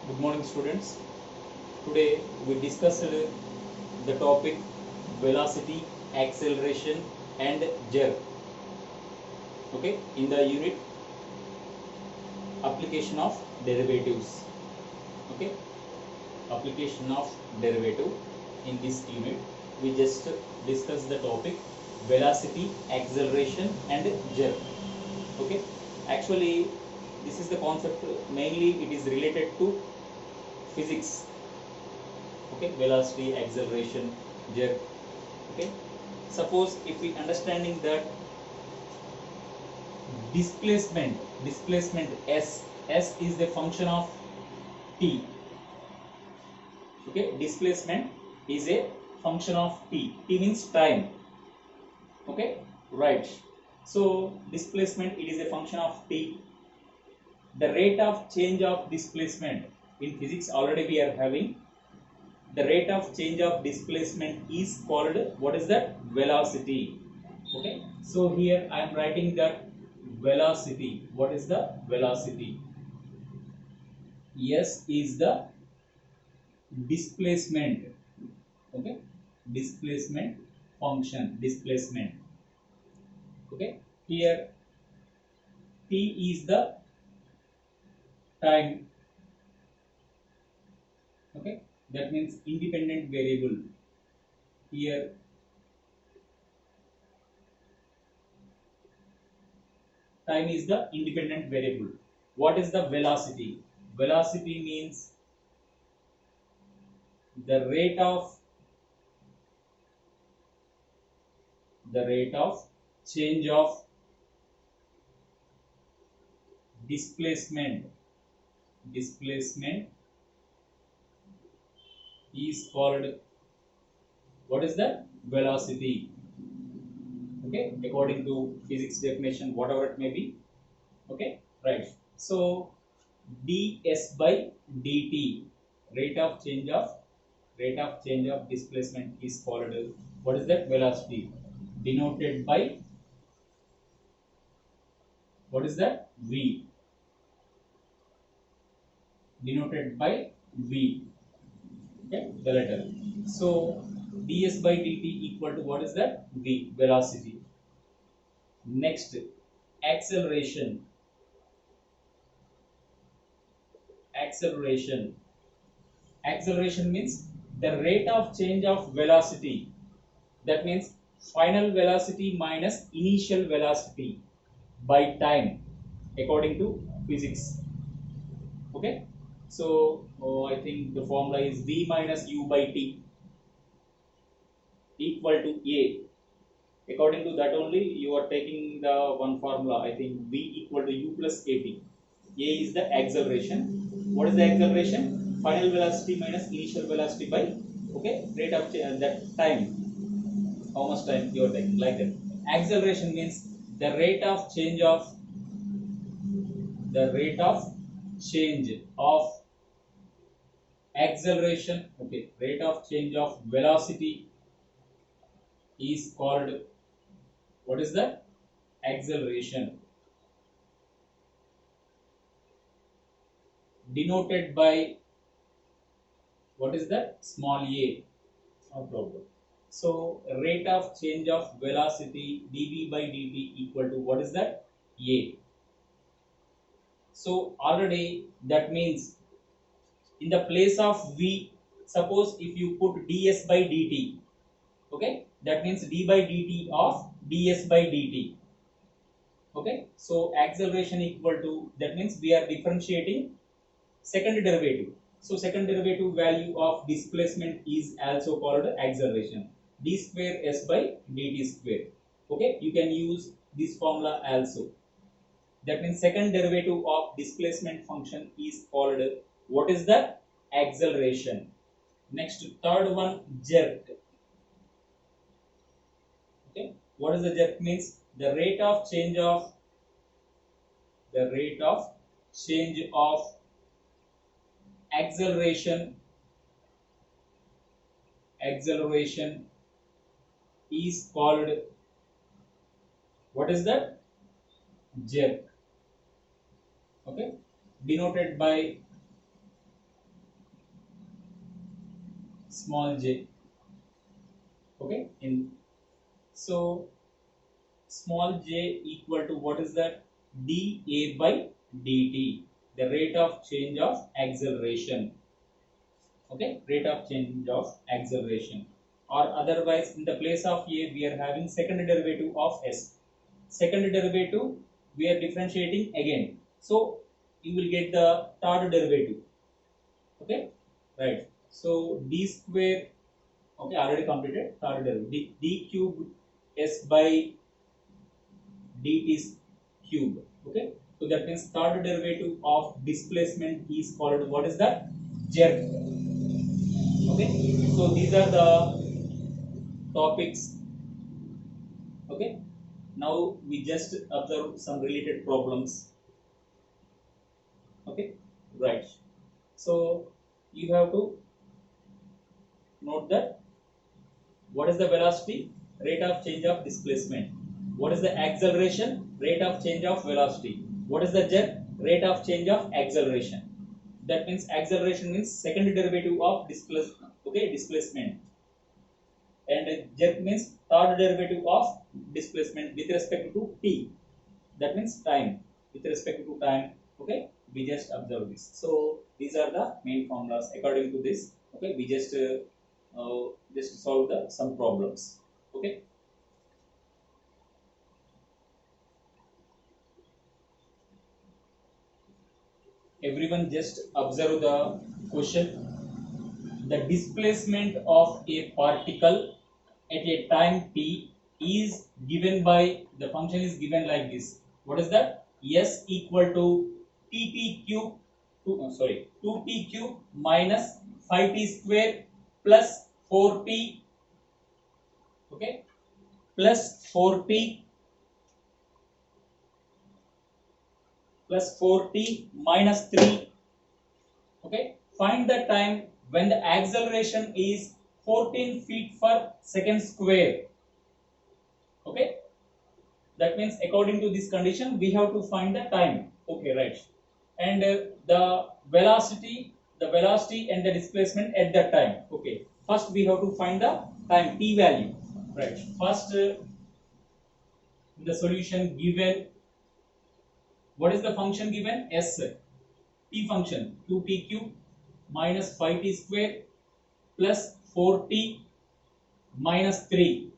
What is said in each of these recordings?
Good morning, students. Today we discussed the topic velocity, acceleration, and jerk. Okay, in the unit application of derivatives. Okay, application of derivative. In this unit, we just discussed the topic velocity, acceleration, and jerk. Okay, actually, this is the concept. Mainly, it is related to physics. Okay, velocity, acceleration, jerk. Okay, suppose if we understanding that displacement s is the function of t. Okay, displacement is a function of t means time. Okay, right. So displacement, it is a function of t. The rate of change of displacement in physics already we are having. The rate of change of displacement is called, what is that? Velocity. Okay, so here I am writing that velocity. What is the velocity? S is the displacement. Okay, displacement function, displacement. Okay, here t is the time. Okay, that means independent variable. Here time is the independent variable. What is the velocity? Velocity means the rate of change of displacement is called, what is the velocity? Okay, according to physics definition, whatever it may be. Okay, right. So ds by dt, rate of change of displacement is called, what is that? Velocity, denoted by, what is that? V, denoted by V. Okay, the letter. So ds by dt equal to, what is that? V, velocity. Next, acceleration. Acceleration means the rate of change of velocity. That means final velocity minus initial velocity by time, according to physics. Okay, so I think the formula is v minus u by t equal to a. According to that only you are taking the one formula. I think v equal to u plus at. A is the acceleration. What is the acceleration? Final velocity minus initial velocity by, okay, rate of that time. How much time you are taking, like that. Acceleration means the rate of change of acceleration. Okay, rate of change of velocity is called, what is that? Acceleration, denoted by, what is that? Small a. No problem. So rate of change of velocity dv by dt equal to, what is that? A. So already that means in the place of v, suppose if you put ds by dt, okay, that means d by dt of ds by dt. Okay, so acceleration equal to, that means we are differentiating second derivative. So second derivative value of displacement is also called acceleration, d square s by dt square. Okay, you can use this formula also. That means second derivative of displacement function is called, what is the? Acceleration. Next, third one, jerk. Okay, what is the jerk? Means the rate of change of acceleration is called, what is that? Jerk. Okay, denoted by small j. Okay, in so small j equal to what is that? dA by dt, the rate of change of acceleration. Okay, rate of change of acceleration, or otherwise in the place of a we are having second derivative of s. Second derivative we are differentiating again, so you will get the third derivative. Okay, right. So d square, okay, already completed. Third derivative d cube s by dt cube. Okay, so that means third derivative of displacement is called what is that? Jerk. Okay, so these are the topics. Okay, now we just observe some related problems. Okay, right. So you have to note that what is the velocity? Rate of change of displacement. What is the acceleration? Rate of change of velocity. What is the jerk? Rate of change of acceleration. That means acceleration means second derivative of displacement. Okay, displacement. And jerk means third derivative of displacement with respect to t. That means time, with respect to time. Okay, we just observe this. So these are the main formulas according to this. Okay, we just solve the some problems. Okay, everyone just observe the question. The displacement of a particle at a time t is given by, the function is given like this. What is that? S equal to tt cube, 2t cube minus 5t square plus 4t. Okay, plus 4t plus 4t minus 3. Okay, find the time when the acceleration is 14 feet per second square. Okay, that means according to this condition we have to find the time. Okay, right. And the velocity and the displacement at that time. Okay, first we have to find the time t value. Right, first the solution given, what is the function given? S, t function 2t cube minus 5t square plus 4t minus 3.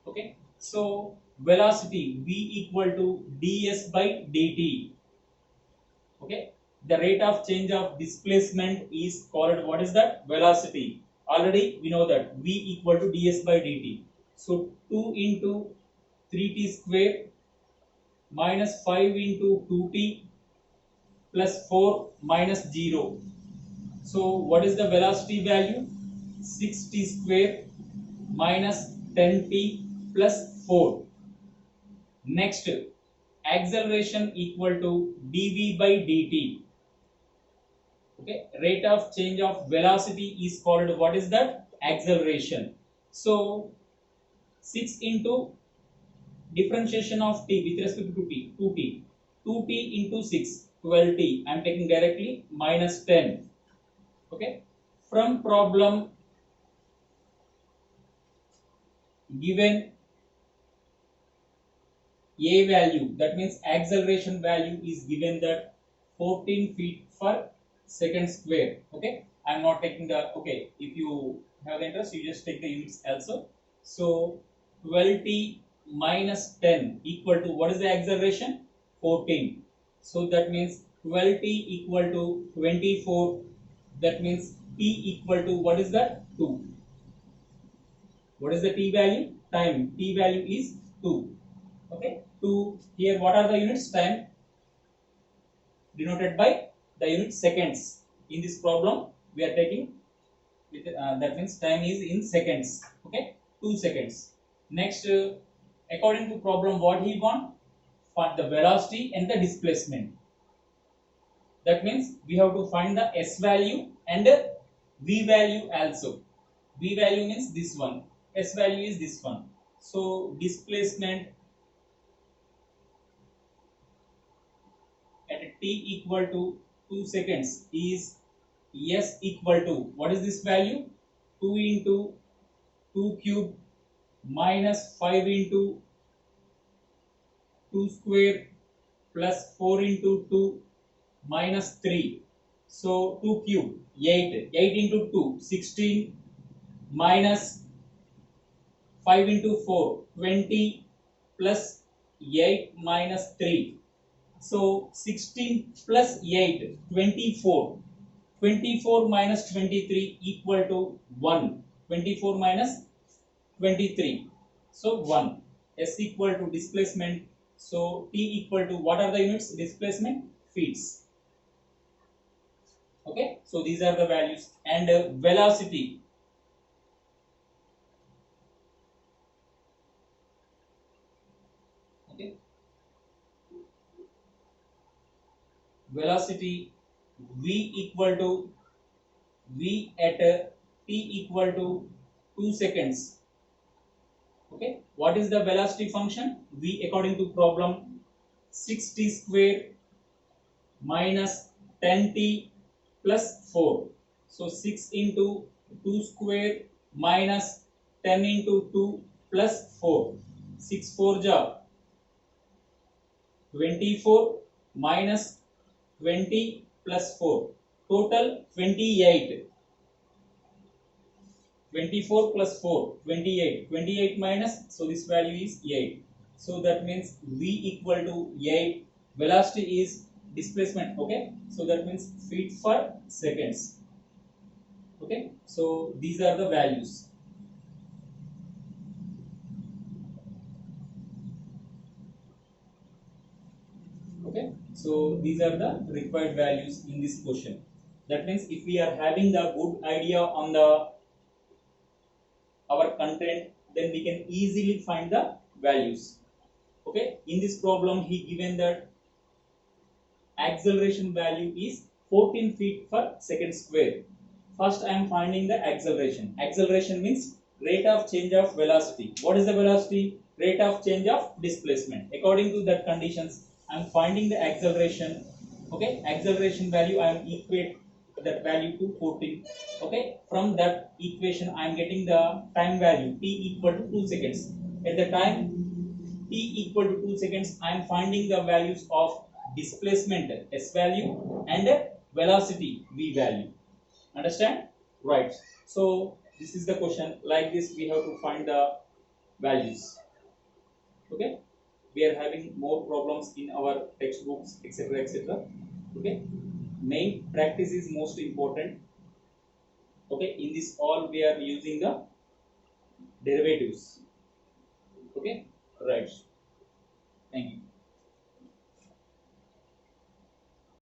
Okay, so velocity v equal to ds by dt. Okay, the rate of change of displacement is called what is that? Velocity. Already we know that v equal to ds by dt. So 2 into 3t square minus 5 into 2t plus 4 minus 0. So what is the velocity value? 6t square minus 10t plus 4. Next, acceleration equal to dv by dt. Okay, rate of change of velocity is called what is that? Acceleration. So 6 into differentiation of t with respect to t, 2t. 2t into 6, 12t. I am taking directly minus 10. Okay, from problem given a value, that means acceleration value is given that 14 feet per second square. Okay, I am not taking the, okay, if you have the interest you just take the units also. So 12t minus 10 equal to what is the acceleration? 14. So that means 12t equal to 24. That means t equal to what is that? 2. What is the t value? Time. T value is 2. Okay. 2. Here what are the units? Time denoted by the unit seconds. In this problem we are taking with, that means time is in seconds. Okay. 2 seconds. Next, according to problem, what he want? Find the velocity and the displacement. That means we have to find the s value and v value also. V value means this one. S value is this one. So displacement at t equal to 2 seconds is S equal to, what is this value? 2 into 2 cube minus 5 into 2 square plus 4 into 2 minus 3. So 2 cube 8, 8 into 2 16 minus 5 into 4 20 plus 8 minus 3. So 16 plus 8 24. 24 minus 23 equal to 1. 24 minus 23. So 1. S equal to displacement. So T equal to, what are the units? Displacement, feet. Okay. So these are the values. And velocity. Okay. Velocity V equal to V at T equal to 2 seconds. Okay. What is the velocity function? V according to problem 6t square minus 10t plus 4. So 6 into 2 square minus 10 into 2 plus 4. 6 4 ja 24 minus 20 plus 4. Total 28. 24 plus 4, 28. 28 minus, so this value is 8. So that means V equal to 8. Velocity is displacement. Okay. So that means feet per seconds. Okay. So these are the values. Okay. So these are the required values in this question. That means if we are having the good idea on the our content, then we can easily find the values. Okay. In this problem, he given that acceleration value is 14 feet per second square. First, I am finding the acceleration. Acceleration means rate of change of velocity. What is the velocity? Rate of change of displacement. According to that conditions, I am finding the acceleration. Okay, acceleration value I am equate that value to 14. Okay, from that equation I am getting the time value t equal to 2 seconds. At the time t equal to 2 seconds, I am finding the values of displacement s value and velocity v value. Understand? Right. So this is the question. Like this, we have to find the values. Okay. We are having more problems in our textbooks, etc., etc. Okay. Main practice is most important. Okay. In this all, we are using the derivatives. Okay. Right.